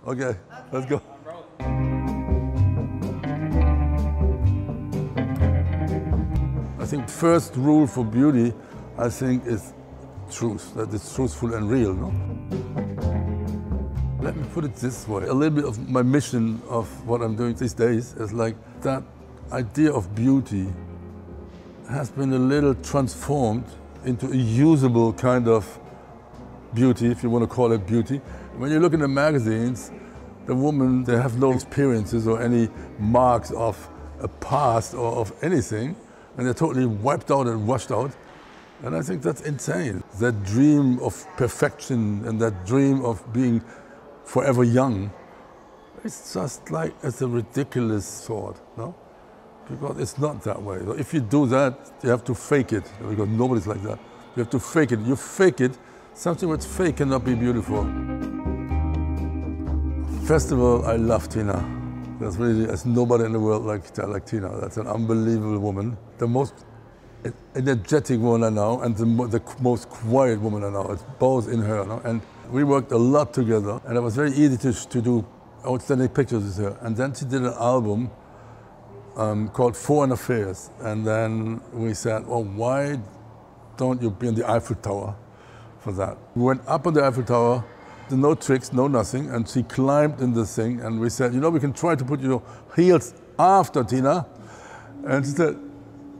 Okay, let's go. I think first rule for beauty, I think, is truth, that it's truthful and real, no? Let me put it this way. A little bit of my mission of what I'm doing these days is like that idea of beauty has been a little transformed into a usable kind of beauty, if you want to call it beauty. When you look in the magazines, the women, they have no experiences or any marks of a past or of anything, and they're totally wiped out and washed out. And I think that's insane. That dream of perfection and that dream of being forever young, it's just like, it's a ridiculous thought, no? Because it's not that way. If you do that, you have to fake it, because nobody's like that. You have to fake it. You fake it, something that's fake cannot be beautiful. First of all, I love Tina. There's nobody in the world like Tina. That's an unbelievable woman. The most energetic woman I know and the most quiet woman I know. It's both in her. No? And we worked a lot together, and it was very easy to do outstanding pictures with her. And then she did an album called Foreign Affairs. And then we said, oh, why don't you be on the Eiffel Tower for that? We went up on the Eiffel Tower, no tricks, no nothing, and she climbed in this thing, and we said, you know, we can try to put your heels after Tina. And she said,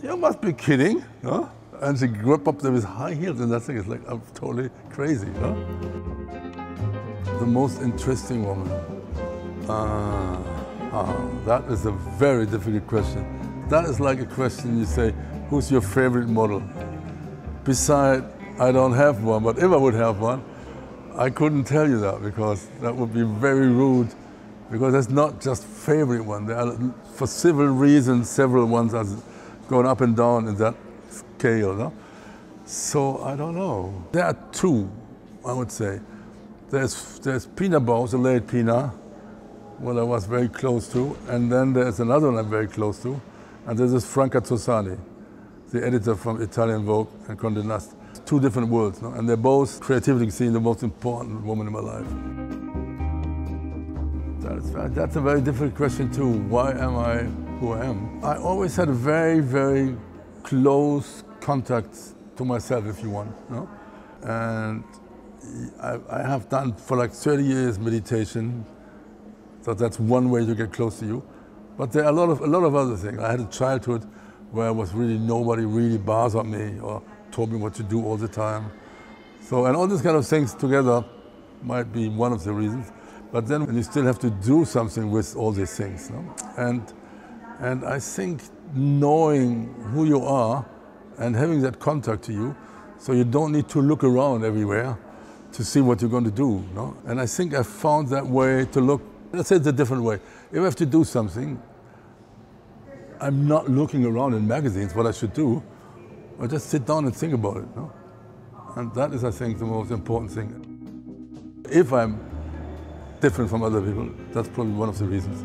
you must be kidding, no? And she grew up there with high heels, and that thing is like, I'm totally crazy, no? The most interesting woman. That is a very difficult question. That is like a question you say, who's your favorite model? Besides, I don't have one, but if I would have one, I couldn't tell you that, because that would be very rude, because there's not just favorite one. There are, for several reasons, several ones are going up and down in that scale. No? So I don't know. There are two, I would say. There's Pina Bausch, the late Pina, what I was very close to, and then there's another one I'm very close to, and this is Franca Tosani, the editor from Italian Vogue and Condé Nast. Two different worlds, no? And they're both creatively seen the most important woman in my life. That's a very difficult question too. Why am I who I am? I always had a very, very close contact to myself, if you want, no? And I have done for like 30 years meditation, so that's one way to get close to you. But there are a lot of other things. I had a childhood where nobody really bothered me or told me what to do all the time. So, and all these kind of things together might be one of the reasons. But then you still have to do something with all these things. No? And I think knowing who you are and having that contact to you, so you don't need to look around everywhere to see what you're going to do. No? And I think I found that way to look, let's say it's a different way. If I have to do something, I'm not looking around in magazines what I should do. I just sit down and think about it. No? And that is, I think, the most important thing. If I'm different from other people, that's probably one of the reasons.